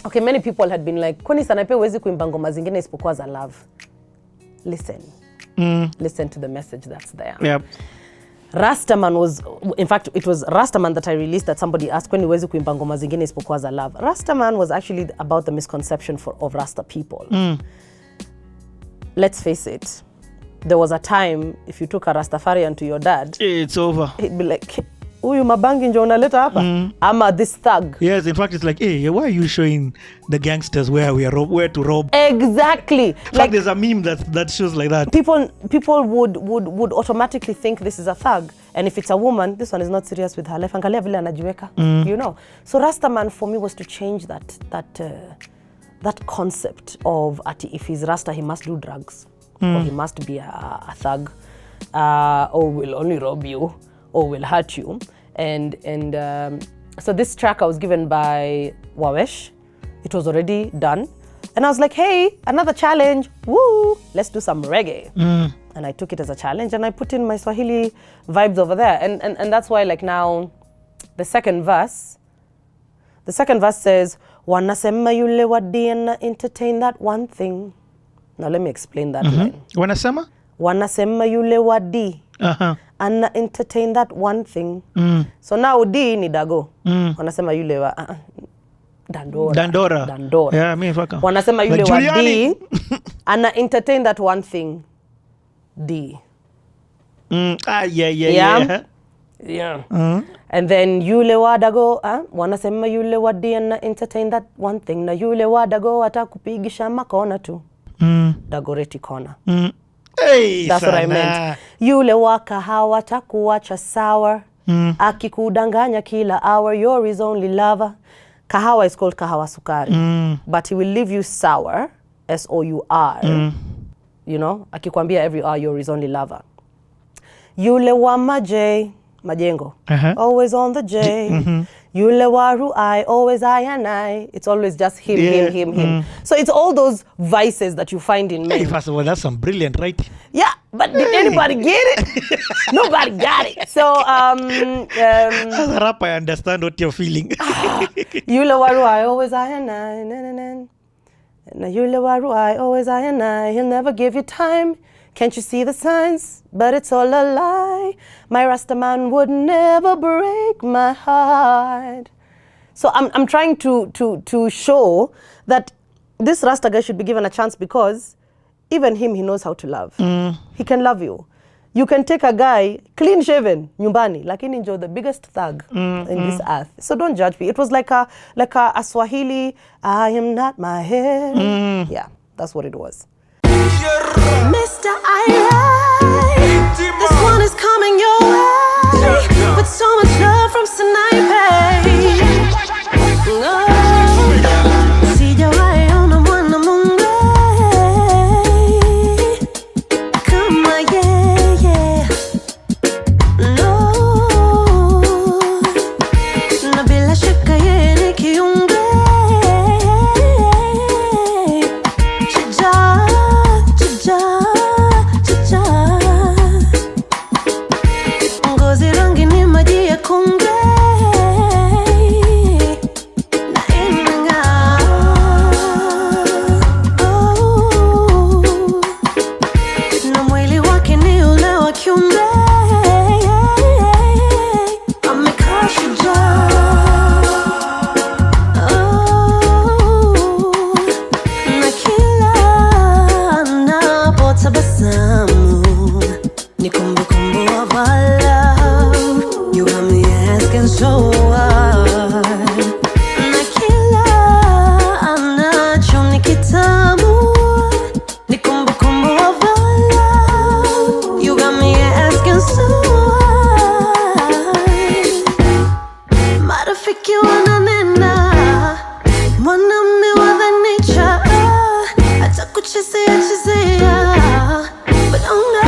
Okay, many people had been like, kwani Sanaipei huwezi kuimba ngoma zingine isipokuwa za love. Listen. Listen to the message that's there. Yep. Rastaman was, in fact, it was Rastaman that I released that somebody asked, kwani huwezi kuimba ngoma zingine isipokuwa za love. Rastaman was actually about the misconception of Rasta people. Let's face it. There was a time, if you took a Rastafarian to your dad, it's over. He'd be like, uyu mabangi njo unaleta hapa? Ama this thug. Yes, in fact, it's like, hey, why are you showing the gangsters where to rob? Exactly. In fact, there's a meme that shows like that. People would automatically think this is a thug. And if it's a woman, this one is not serious with her life. Angalia vile anajiweka, you know. So Rastaman for me was to change that concept of if he's Rasta, he must do drugs. Or he must be a thug. Or will only rob you. Or will hurt you. And so this track I was given by Wawesh. It was already done. And I was like, hey, another challenge. Woo! Let's do some reggae. And I took it as a challenge and I put in my Swahili vibes over there. And that's why like now, the second verse says, Wanasema yule wadi na entertain that one thing. Now let me explain that line. Wanasema? Wanasema yule wadi. And entertain that one thing. So now D ni dago. Wanasema yule wa Dandora. Yeah, me fuck. Wanasema yule wa D and entertain that one thing. D. Yeah. And then yule wa dago, wanasema yule wa D and entertain that one thing. Na yule wa dago atakupigisha makona tu. Dagoreti kona. Hey, that's sana. What I meant. Yule wa kahawa takuacha sour. Akikudanganya kila hour, you're his only lover. Kahawa is called kahawa sukari. But he will leave you sour, S-O-U-R. You know, akikwambia every hour, you're his only lover. Yule wa majengo, always on the J. Yule wa ruai, always I and I. It's always just him. So it's all those vices that you find in men. Hey, first of all, that's some brilliant writing. Yeah, but did anybody get it? Nobody got it. So, as a rapper, I understand what you're feeling. Yule wa ruai, always I and I. Na yule wa ruai, always I and I. He'll never give you time. Can't you see the signs? But it's all a lie. My Rastaman would never break my heart. So I'm trying to show that this Rasta guy should be given a chance because even him, he knows how to love. He can love you. You can take a guy, clean shaven, nyumbani, lakini njo the biggest thug in this earth. So don't judge me. It was like a Swahili, I am not my head. Yeah, that's what it was. Mr. Ira, this one is coming your way with so much love from Sanaipei. Sijawahi ona mwana mungu kama yeye. No, na bila shaka yeye ni kiumbe. Ngozi rangi ni maji ya kunde. Na mwili wake ni ule wa kiumbe. Amekaa shujaa. Na kila anapotabasamu ni kumbukumbu wa love. You got me asking so hard. Na kila anacho ni kitamu ni kumbukumbu wa love. You got me asking so hard. Marafiki wananena mwanamume wa the nature atakuchezea. But oh no,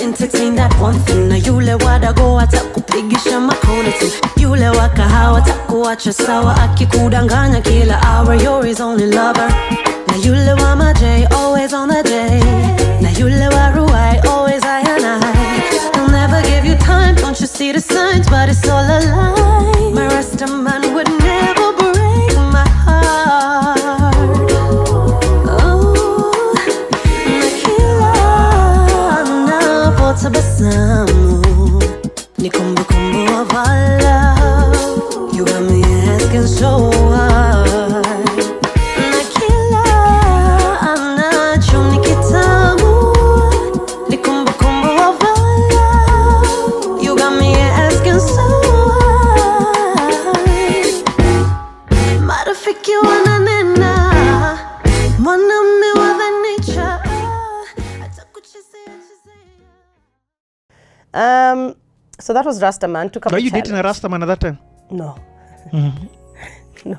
entertain that one thing. Na yule wadago atakupigisha makono tu. Yule wakahawa atakuacha sawa akikudanganya kila hour. You're his only lover. Na yule wa majay, always on the day. Na yule wa ruai, always I and I. He'll never give you time, don't you see the signs? But it's all a lie. My Rastaman would never break my heart. Oh, nakila na tabasamu ni kumbukumbu of our love. You got me asking so why. So that was Rastaman. Were you dating a Rastaman at that time? No. No,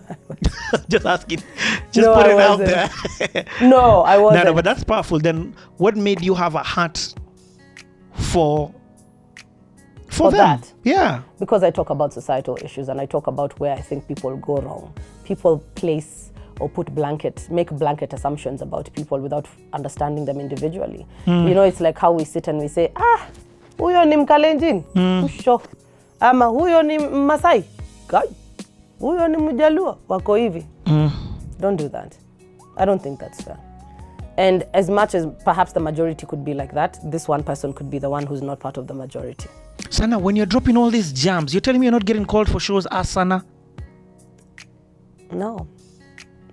I wasn't. Just asking. Just put it out there. No, I wasn't. No, but that's powerful. Then what made you have a heart for them? That? Yeah. Because I talk about societal issues and I talk about where I think people go wrong. People place or make blanket assumptions about people without understanding them individually. You know, it's like how we sit and we say, huyo ni Mkalenjin, usho. Ama huyo ni Masai, kai. Huyo ni Mjaluo, wako hivi. Don't do that. I don't think that's fair. And as much as perhaps the majority could be like that, this one person could be the one who's not part of the majority. Sana, when you're dropping all these jams, you're telling me you're not getting called for shows as Sana? No.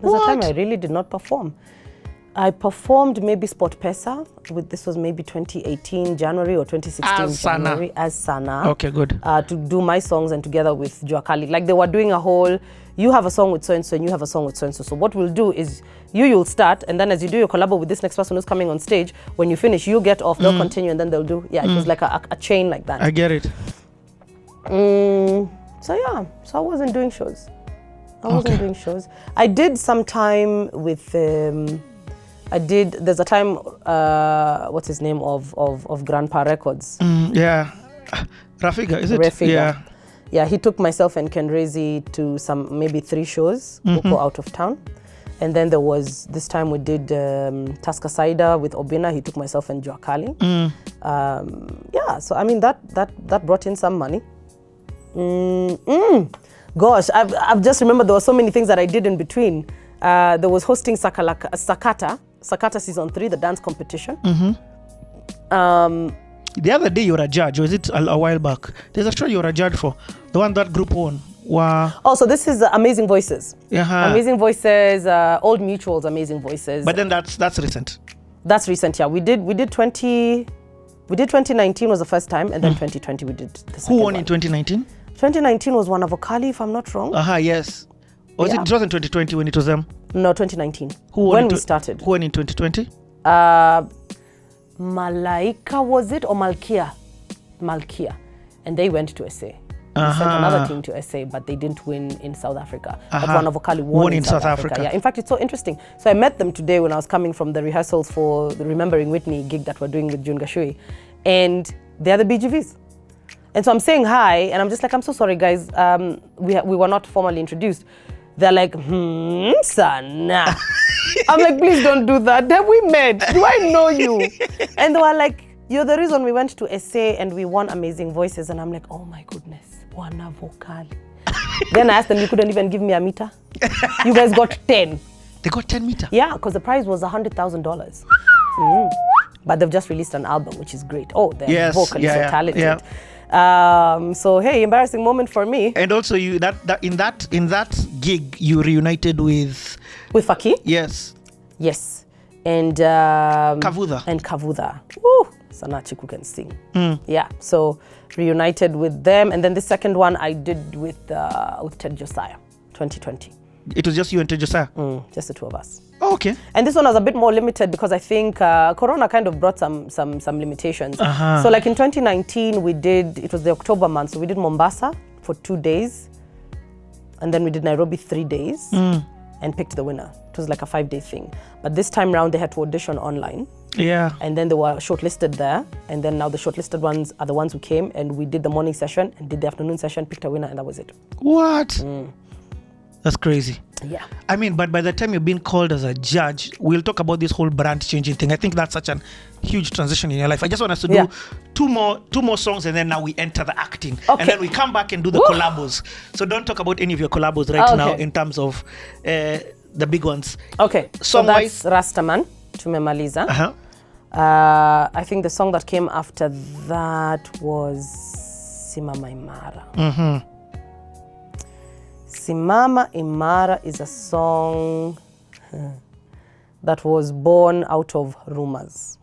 There's a time I really did not perform. I performed maybe MPESA this was maybe 2018 January or 2016 as January Sana. As Sana. Okay, good. To do my songs and together with Jua Kali. Like they were doing a whole, you have a song with so and so and you have a song with so and so. So what we'll do is you'll start and then as you do your collabo with this next person who's coming on stage, when you finish, you get off, they'll continue and then they'll do. Yeah, it was like a chain like that. I get it. So I wasn't doing shows. Doing shows. I did some time with there's a time what's his name of Grandpa Records. Yeah. Rafiga, is it? Rafiga. Yeah, he took myself and Ken Rezi to some maybe 3 shows out of town. And then there was this time we did Tusker Cider with Obina. He took myself and Jua Kali. So I mean that brought in some money. Gosh, I've just remembered there were so many things that I did in between. There was hosting Sakata Season 3, the dance competition. The other day you were a judge, or is it a while back? There's a show you were a judge for. The one that group won. Wow. Oh, so this is Amazing Voices. Amazing Voices, Old Mutual's Amazing Voices. But then that's recent. That's recent, yeah. We did 2019 was the first time, and then 2020 we did the second Who won one. in 2019? 2019 was one of Okali, if I'm not wrong. Yes. Or it wasn't 2020 when it was them? No, 2019. When we started. Who won in 2020? Malaika, was it? Or Malkia? Malkia. And they went to SA. They sent another team to SA, but they didn't win in South Africa. But one of Okali won in South Africa. Yeah. In fact, it's so interesting. So I met them today when I was coming from the rehearsals for the Remembering Whitney gig that we're doing with June Gashui. And they're the BGVs. And so I'm saying hi, and I'm just like, I'm so sorry, guys. We were not formally introduced. They're like, Sana. I'm like, please don't do that. Have we met? Do I know you? And they were like, you're the reason we went to SA and we won Amazing Voices. And I'm like, oh my goodness, wana vocal. Then I asked them, you couldn't even give me a meter? You guys got 10. They got 10 meter? Yeah, because the prize was $100,000. But they've just released an album, which is great. Oh, they're vocalists so talented. Yeah. So hey, embarrassing moment for me. And also you in that gig you reunited with Faki? Yes. And Kavudha. Woo! Sanachiku can sing. Yeah. So reunited with them, and then the second one I did with Ted Josiah, 2020. It was just you and Ted Josiah? Just the two of us. Oh, okay. And this one was a bit more limited because I think Corona kind of brought some limitations. So like in 2019 it was the October month, so we did Mombasa for 2 days, and then we did Nairobi 3 days and picked the winner. It was like a 5-day thing. But this time round they had to audition online. Yeah. And then they were shortlisted there. And then now the shortlisted ones are the ones who came, and we did the morning session and did the afternoon session, picked a winner, and that was it. What? That's crazy. Yeah. I mean, but by the time you're being called as a judge, we'll talk about this whole brand changing thing. I think that's such a huge transition in your life. I just want us to do two more songs, and then now we enter the acting. Okay. And then we come back and do the collabos. So don't talk about any of your collabos right now in terms of the big ones. Okay. So that's Rastaman, Tumemaliza. I think the song that came after that was Simama Imara. Simama Imara is a song that was born out of rumors.